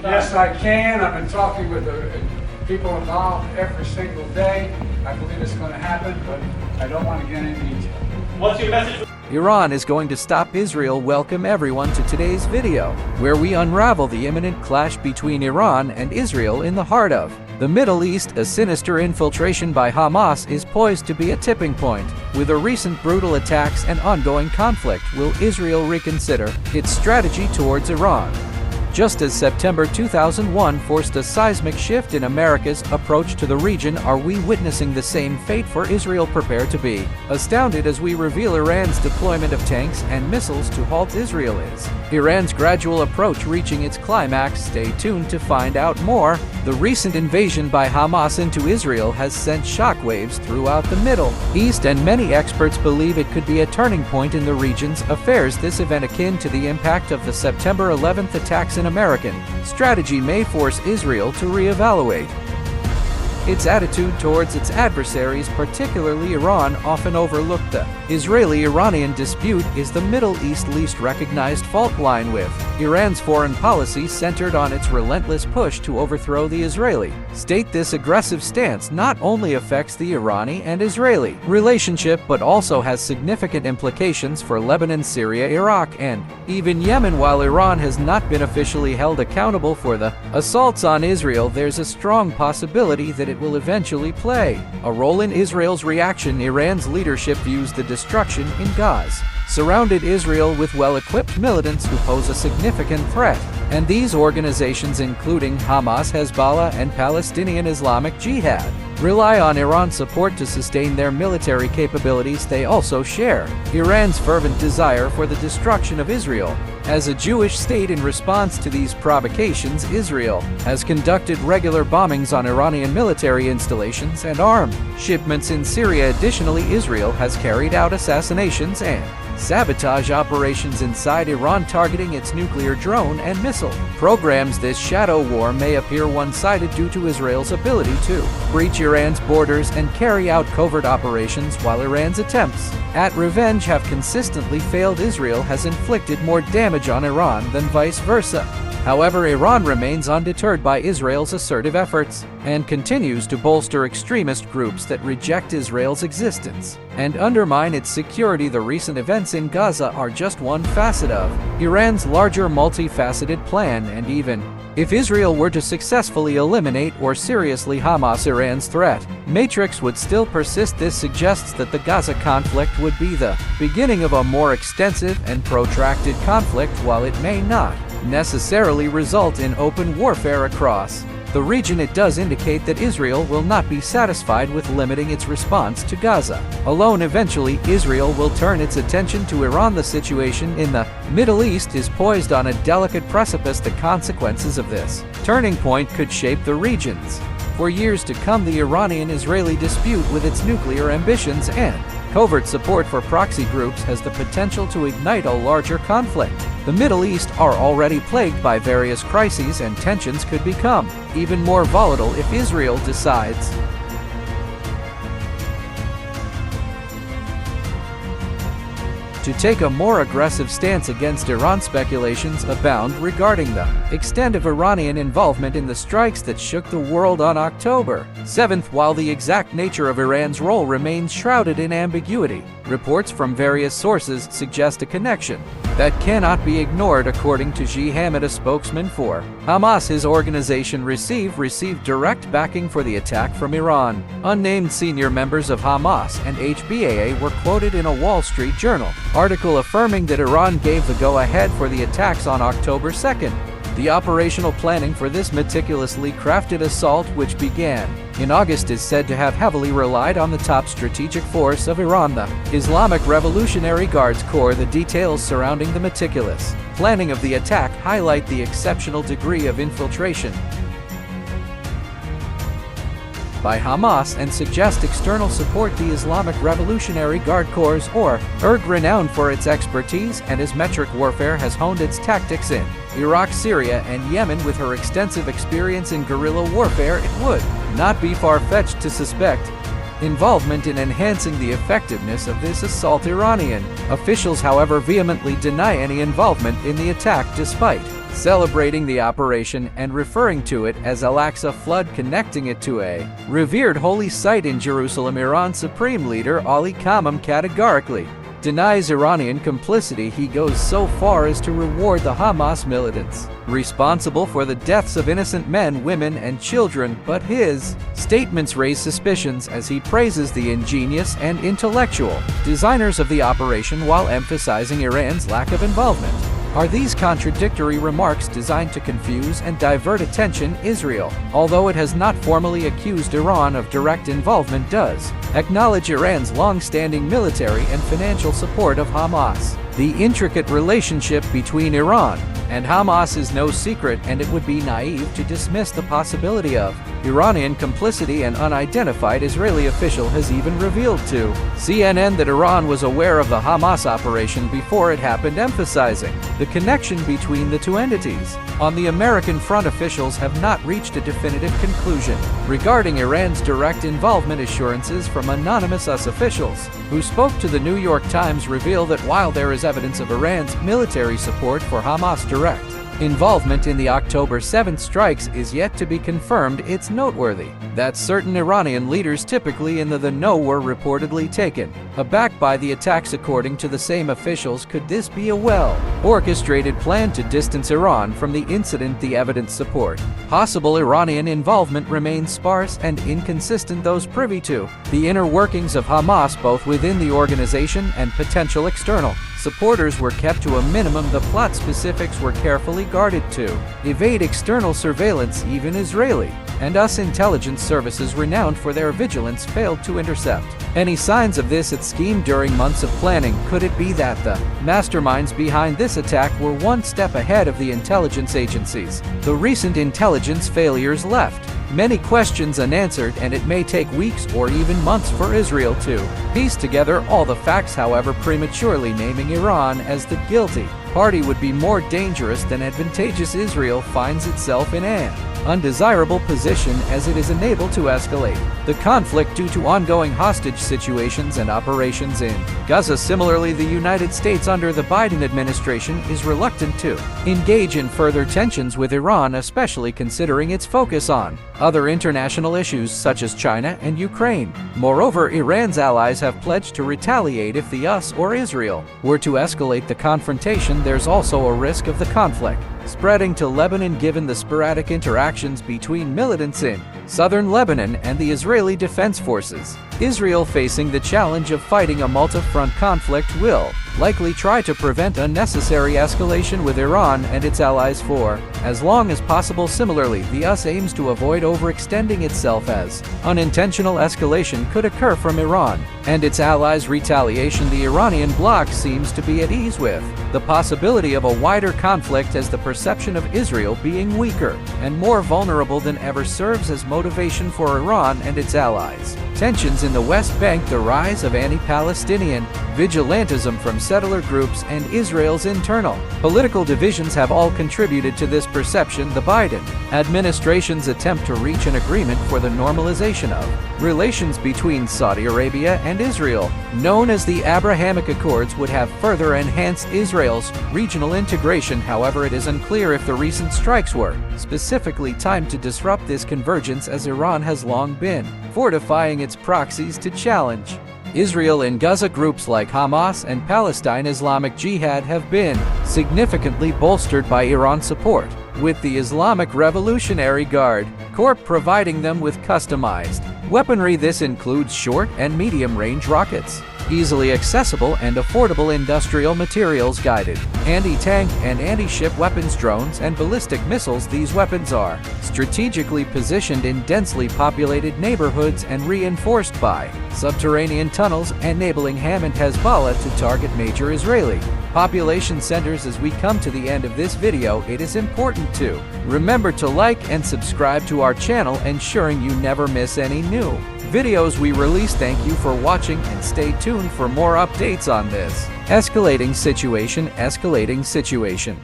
Yes, I can. I've been talking with the people involved every single day. I believe it's going to happen, but I don't want to get into detail. What's your message? Iran is going to stop Israel. Welcome everyone to today's video, where we unravel the imminent clash between Iran and Israel in the heart of the Middle East. A sinister infiltration by Hamas is poised to be a tipping point. With the recent brutal attacks and ongoing conflict, will Israel reconsider its strategy towards Iran? Just as September 2001 forced a seismic shift in America's approach to the region, are we witnessing the same fate for Israel? Prepare to be astounded as we reveal Iran's deployment of tanks and missiles to halt Israel. Is Iran's gradual approach reaching its climax? Stay tuned to find out more. The recent invasion by Hamas into Israel has sent shockwaves throughout the Middle East, and many experts believe it could be a turning point in the region's affairs. This event, akin to the impact of the September 11th attacks in American strategy, may force Israel to reevaluate its attitude towards its adversaries, particularly Iran. Often overlooked, the Israeli-Iranian dispute is the Middle East's least recognized fault line, with Iran's foreign policy centered on its relentless push to overthrow the Israeli state. This aggressive stance not only affects the Iranian and Israeli relationship, but also has significant implications for Lebanon, Syria, Iraq, and even Yemen. While Iran has not been officially held accountable for the assaults on Israel, there's a strong possibility that it will eventually play a role in Israel's reaction. Iran's leadership views the destruction in Gaza surrounded Israel with well-equipped militants who pose a significant threat, and these organizations, including Hamas, Hezbollah, and Palestinian Islamic Jihad, rely on Iran's support to sustain their military capabilities. They also share Iran's fervent desire for the destruction of Israel as a Jewish state. In response to these provocations, Israel has conducted regular bombings on Iranian military installations and arms shipments in Syria. Additionally, Israel has carried out assassinations and sabotage operations inside Iran, targeting its nuclear, drone, and missile programs. This shadow war may appear one-sided due to Israel's ability to breach Iran's borders and carry out covert operations, while Iran's attempts at revenge have consistently failed. Israel has inflicted more damage on Iran than vice versa. However, Iran remains undeterred by Israel's assertive efforts and continues to bolster extremist groups that reject Israel's existence and undermine its security. The recent events in Gaza are just one facet of Iran's larger multifaceted plan, and even if Israel were to successfully eliminate or seriously Hamas, Iran's threat matrix would still persist. This suggests that the Gaza conflict would be the beginning of a more extensive and protracted conflict. While it may not necessarily result in open warfare across the region, it does indicate that Israel will not be satisfied with limiting its response to Gaza alone. Eventually, Israel will turn its attention to Iran. The situation in the Middle East is poised on a delicate precipice. The consequences of this turning point could shape the regions for years to come. The Iranian-Israeli dispute, with its nuclear ambitions and covert support for proxy groups, has the potential to ignite a larger conflict. The Middle East are already plagued by various crises, and tensions could become even more volatile if Israel decides to take a more aggressive stance against Iran. Speculations abound regarding the extent of Iranian involvement in the strikes that shook the world on October 7th. While the exact nature of Iran's role remains shrouded in ambiguity, reports from various sources suggest a connection that cannot be ignored. According to G. Hamid, a spokesman for Hamas, his organization received direct backing for the attack from Iran. Unnamed senior members of Hamas and HBAA were quoted in a Wall Street Journal article affirming that Iran gave the go-ahead for the attacks on October 2nd. The operational planning for this meticulously crafted assault, which began in August, is said to have heavily relied on the top strategic force of Iran, the Islamic Revolutionary Guards Corps. The details surrounding the meticulous planning of the attack highlight the exceptional degree of infiltration by Hamas and suggest external support. The Islamic Revolutionary Guard Corps, or IRG, renowned for its expertise and asymmetric warfare, has honed its tactics in Iraq, Syria, and Yemen. With her extensive experience in guerrilla warfare, it would not be far-fetched to suspect involvement in enhancing the effectiveness of this assault. Iranian officials, however, vehemently deny any involvement in the attack, despite celebrating the operation and referring to it as Al-Aqsa flood, connecting it to a revered holy site in Jerusalem. Iran's Supreme Leader Ali Khamenei categorically denies Iranian complicity. He goes so far as to reward the Hamas militants responsible for the deaths of innocent men, women, and children, but his statements raise suspicions as he praises the ingenious and intellectual designers of the operation while emphasizing Iran's lack of involvement. Are these contradictory remarks designed to confuse and divert attention? Israel, although it has not formally accused Iran of direct involvement, does acknowledge Iran's long-standing military and financial support of Hamas. The intricate relationship between Iran and Hamas is no secret, and it would be naive to dismiss the possibility of Iranian complicity. An unidentified Israeli official has even revealed to CNN that Iran was aware of the Hamas operation before it happened, emphasizing the connection between the two entities. On the American front, officials have not reached a definitive conclusion regarding Iran's direct involvement. Assurances from anonymous US officials who spoke to the New York Times reveal that while there is evidence of Iran's military support for Hamas, direct involvement in the October 7th strikes is yet to be confirmed. It's noteworthy that certain Iranian leaders typically in the know were reportedly taken aback by the attacks. According to the same officials, could this be a well-orchestrated plan to distance Iran from the incident? The evidence support possible Iranian involvement remains sparse and inconsistent. Those privy to the inner workings of Hamas, both within the organization and potential external supporters, were kept to a minimum. The plot specifics were carefully guarded to evade external surveillance. Even Israeli and US intelligence services, renowned for their vigilance, failed to intercept any signs of this scheme during months of planning. Could it be that the masterminds behind this attack were one step ahead of the intelligence agencies? The recent intelligence failures left many questions unanswered, and it may take weeks or even months for Israel to piece together all the facts. However, prematurely naming Iran as the guilty party would be more dangerous than advantageous. Israel finds itself in an undesirable position as it is unable to escalate the conflict due to ongoing hostage situations and operations in Gaza. Similarly, the United States under the Biden administration is reluctant to engage in further tensions with Iran, especially considering its focus on other international issues such as China and Ukraine. Moreover, Iran's allies have pledged to retaliate if the US or Israel were to escalate the confrontation. There's also a risk of the conflict spreading to Lebanon given the sporadic interactions between militants in southern Lebanon and the Israeli Defense Forces. Israel, facing the challenge of fighting a multi-front conflict, will likely try to prevent unnecessary escalation with Iran and its allies for as long as possible. Similarly, the US aims to avoid overextending itself as unintentional escalation could occur from Iran and its allies' retaliation. The Iranian bloc seems to be at ease with the possibility of a wider conflict, as the perception of Israel being weaker and more vulnerable than ever serves as motivation for Iran and its allies. Tensions in the West Bank, the rise of anti-Palestinian vigilantism from settler groups, and Israel's internal political divisions have all contributed to this perception. The Biden administration's attempt to reach an agreement for the normalization of relations between Saudi Arabia and Israel, known as the Abrahamic Accords, would have further enhanced Israel's regional integration. However, it is unclear if the recent strikes were specifically timed to disrupt this convergence, as Iran has long been fortifying its proxies to challenge Israel in Gaza. Groups like Hamas and Palestine Islamic Jihad have been significantly bolstered by Iran support, with the Islamic Revolutionary Guard Corps providing them with customized weaponry. This includes short and medium-range rockets, easily accessible and affordable industrial materials, guided anti-tank and anti-ship weapons, drones, and ballistic missiles. These weapons are strategically positioned in densely populated neighborhoods and reinforced by subterranean tunnels, enabling Hamas and Hezbollah to target major Israeli population centers. As we come to the end of this video, it is important to remember to like and subscribe to our channel, ensuring you never miss any new videos we release. Thank you for watching, and stay tuned for more updates on this escalating situation.